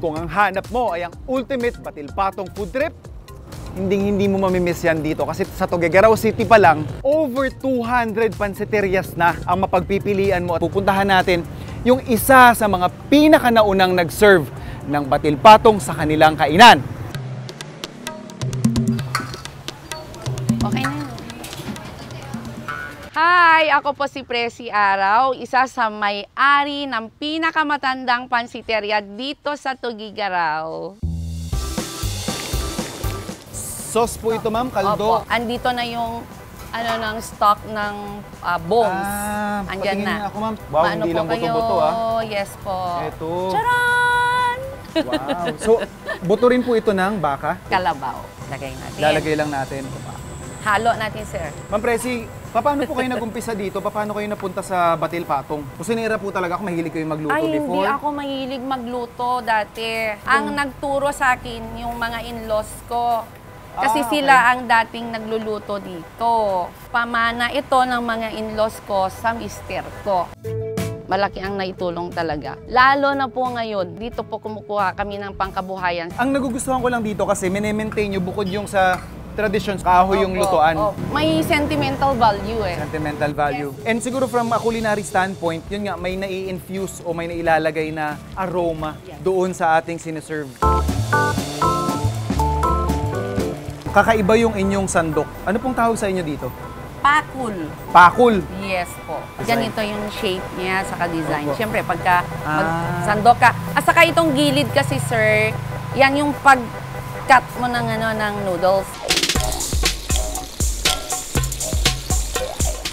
Kung ang hanap mo ay ang ultimate batil patong food trip, hindi mo mamimiss yan dito kasi sa Tuguegarao City pa lang, over 200 pansiterias na ang mapagpipilian mo. At pupuntahan natin yung isa sa mga pinakanaunang nag-serve ng batil patong sa kanilang kainan. Okay na. Hi! Ako po si Presi Araw, isa sa may-ari ng pinakamatandang pansiteria dito sa Tuguegarao. Sauce po ito, ma'am, kaldo. Opo, andito na yung ng stock ng bones. Andyan na. Ako, ma'am. Wow, hindi lang buto-buto, Yes po. Ito. Charan! Wow. So, buto rin po ito ng baka? Kalabaw. Lagay natin. Lalagay lang natin. Halo natin, sir. Ma'am Presi, paano po kayo nag-umpisa dito? Paano kayo napunta sa batil patong? Kusinera po talaga ako, mahilig kayo magluto before? Hindi ako mahilig magluto dati. Ang nagturo sa akin, yung mga in-laws ko. Kasi sila ang dating nagluluto dito. Pamana ito ng mga in-laws ko sa mister ko. Malaki ang naitulong talaga. Lalo na po ngayon, dito po kumukuha kami ng pangkabuhayan. Ang nagugustuhan ko lang dito kasi mine-maintain nyo bukod yung sa traditions, kahoy yung lutuan. May sentimental value eh. Sentimental value. Yes. And siguro from a culinary standpoint, yun nga, may nai-infuse o may nailalagay na aroma doon sa ating siniserve. Kakaiba yung inyong sandok. Ano pong tawag sa inyo dito? Pakul. Pakul? Yes po. Ganito yung shape niya, saka design. Opo. Siyempre, pagka sandok ka. At saka itong gilid kasi, sir, yan yung pag-cut mo ng, ng noodles.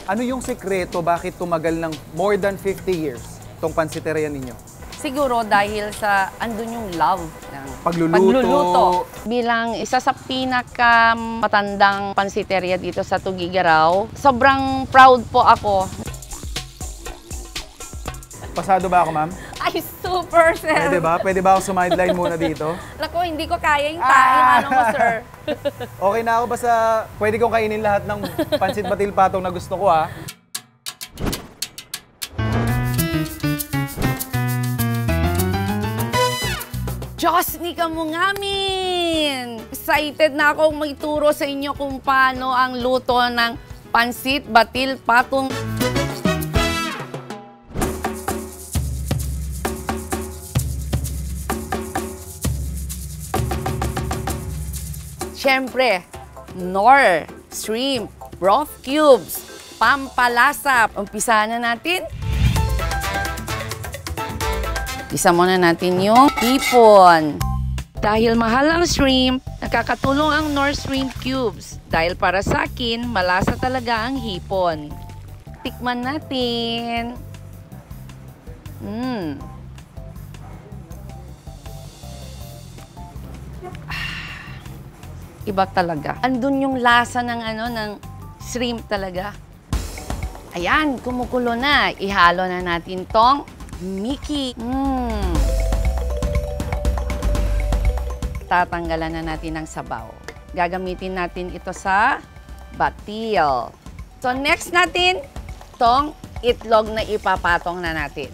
Ano yung sekreto bakit tumagal ng more than 50 years itong pansiteria ninyo? Siguro dahil sa andun yung love ng pagluluto. Bilang isa sa pinakamatandang pansiteria dito sa Tuguegarao, sobrang proud po ako. Pasado ba ako, ma'am? Ay, super, sir! Pwede ba ako sumideline muna dito? Naku, hindi ko kaya yung ano mo, sir. Okay na ako, basta pwede kong kainin lahat ng pansit batil patong na gusto ko, ha? Diyos ni Kamungamin! Excited na akong magturo sa inyo kung paano ang luto ng pansit batil patong. Siyempre, Knorr shrimp broth cubes, pampalasa. Umpisahan na natin. Isa muna natin yung hipon. Dahil mahal ang shrimp, nakakatulong ang Knorr shrimp cubes. Dahil para sa akin, malasa talaga ang hipon. Tikman natin. Iba talaga. Andun yung lasa ng ng shrimp talaga. Ayan, kumukulo na. Ihalo na natin tong Mickey. Tatanggalan na natin ng sabaw. Gagamitin natin ito sa batil. So next natin, tong itlog na ipapatong na natin.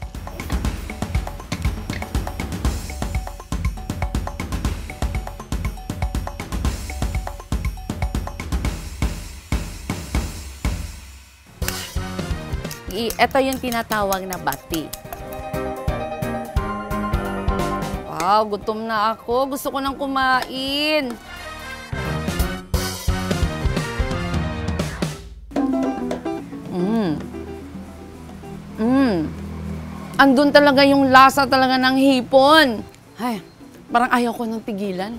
Ito yung tinatawag na bati. Wow, gutom na ako. Gusto ko nang kumain. Andun talaga yung lasa talaga ng hipon. Ay, parang ayaw ko nang tigilan.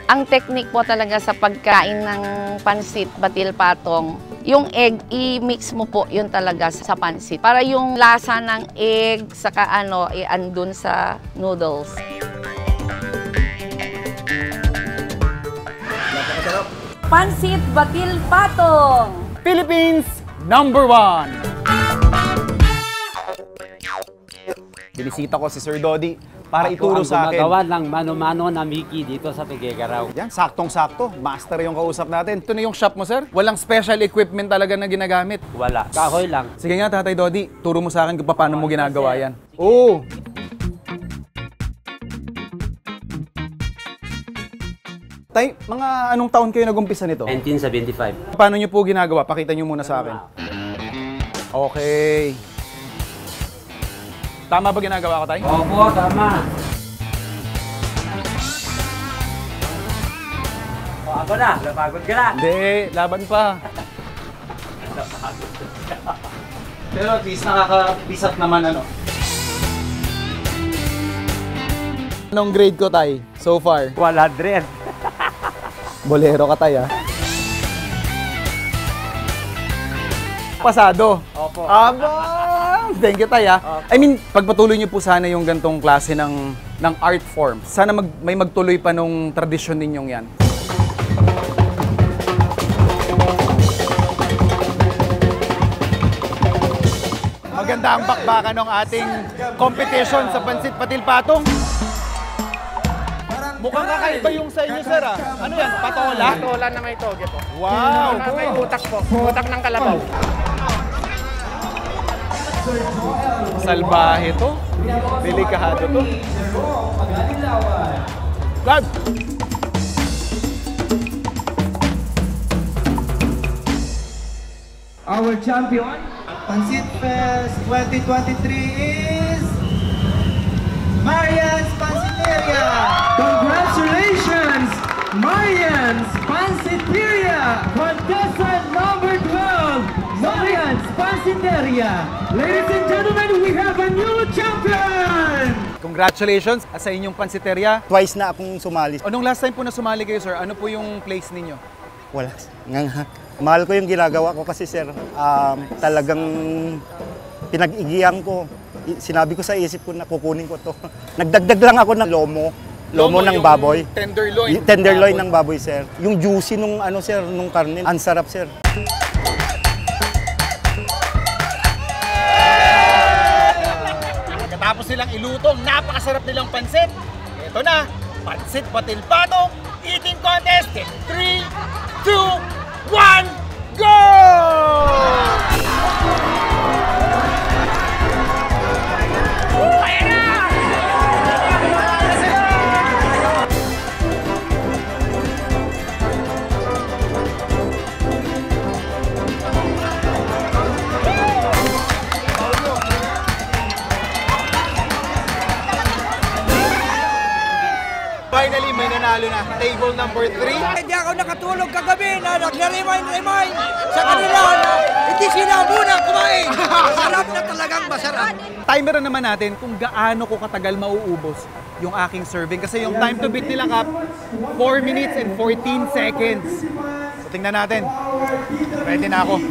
Ang technique po talaga sa pagkain ng pansit batil patong, yung egg, i-mix mo po yun talaga sa pansit. Para yung lasa ng egg, saka andun sa noodles. Pansit batil patong! Philippines #1! Binisita ko si Sir Dodi. para ituro sa akin. gumagawa ng mano-mano na Mickey dito sa Tuguegarao. Yan, saktong-sakto. Master yung kausap natin. Ito na yung shop mo, sir? Walang special equipment talaga na ginagamit. Wala. Kahoy lang. Sige nga, Tatay Dodi, turo mo sa akin kung paano mo ginagawa yan. Oo! Tay, mga anong taon kayo nag-umpisa nito? 1975. Paano nyo po ginagawa? Pakita nyo muna sa akin. Okay. Tama ba ginagawa ko, Tay? Opo, tama. O, ako na. Napagod ka na. Hindi, laban pa. Pero at least nakaka-bisat naman ano. Anong grade ko, Tay, so far? 100. Bolero ka, Tay, ah. Pasado. Opo. Aba! Thank you, Tay, ah. I mean, pagpatuloy niyo po sana yung gantong klase ng art form. Sana may magtuloy pa nung tradisyon ninyong yan. Maganda ang bakbakan ng ating competition sa Pansit Patil Patong. Mukhang kakaiba yung sa inyo, sir, ah. Ano yan? Patola? Patola na may toge po. Wow! Na may utak po. Utak ng kalabaw. Salbahe to. Delikado to. God! Our champion, Pansit Fest 2023 is Marian's Pansiteria! Congratulations, Marian's Pansiteria! Contestant number 12, Marian's Pansiteria! Ladies and gentlemen, we have a new champion! Congratulations sa inyong pansiteria. Twice na akong sumali. Anong last time po na sumali kayo, sir? Ano po yung place ninyo? Wala. Nga. Mahal ko yung ginagawa ko kasi, sir. Talagang pinag-igihan ko. Sinabi ko sa isip ko na kukunin ko to. Nagdagdag lang ako ng lomo. Lomo ng yung baboy. Tenderloin. Tenderloin ng baboy, sir. Yung juicy nung ano, sir, nung karne. Ang sarap, sir. Tapos nilang ilutong napakasarap nilang pansit. Ito na, Pansit Patil Patong Eating Contest in 3, 2, 1, go! Finally, may nanalo na. Table number 3. Hindi ako nakatulog kagabi na nagre-remind sa kanila na hindi sila muna kumain. Masarap na talagang masarap. Timer na naman natin kung gaano ko katagal mauubos yung aking serving. Kasi yung time to beat nila, Kap, 4 minutes and 14 seconds. So, tingnan natin. Ready na ako.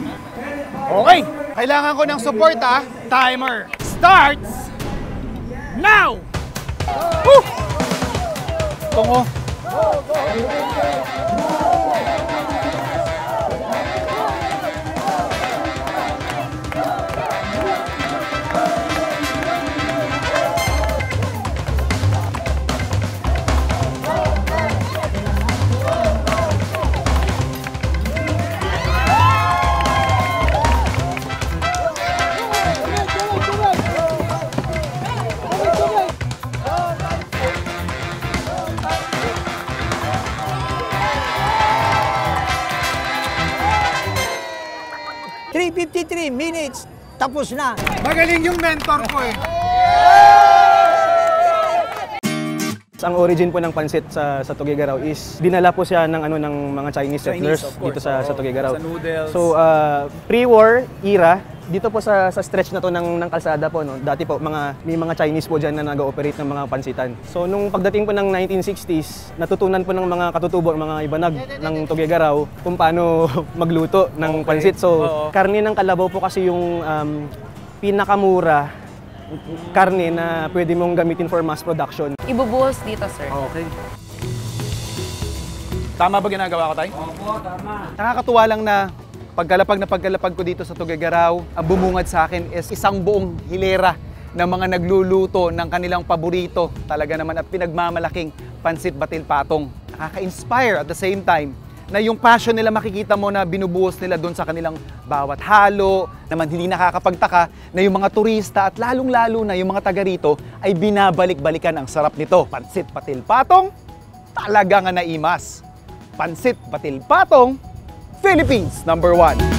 Okay. Kailangan ko ng support, ha. Timer starts now! Woo! Tungo. Minutes, tapos na. Magaling yung mentor ko eh. Ang origin po ng pansit sa Tuguegarao is dinala po siya ng ng mga Chinese settlers of course. dito sa Tuguegarao. Sa noodles. So pre-war era dito po sa stretch na to ng kalsada po, no, dati po may mga Chinese po diyan na nag-ooperate ng mga pansitan. So nung pagdating po ng 1960s, natutunan po ng mga katutubo, mga ibanag ng Tuguegarao kung paano magluto ng pansit. So karne ng kalabaw po kasi yung pinakamura karne na pwede mong gamitin for mass production. Ibubuhos dito, sir. Okay. Tama ba ginagawa ko, Tay? Opo, tama. Nakakatuwa lang na pagkalapag ko dito sa Tuguegarao, ang bumungad sa akin is isang buong hilera ng mga nagluluto ng kanilang paborito talaga naman at pinagmamalaking pansit batil patong. Nakaka-inspire at the same time na yung passion nila makikita mo na binubuhos nila doon sa kanilang bawat halo, naman hindi nakakapagtaka na yung mga turista at lalong-lalo na yung mga taga rito ay binabalik-balikan ang sarap nito. Pansit batil patong, talaga nga naimas. Pansit batil patong, Philippines #1.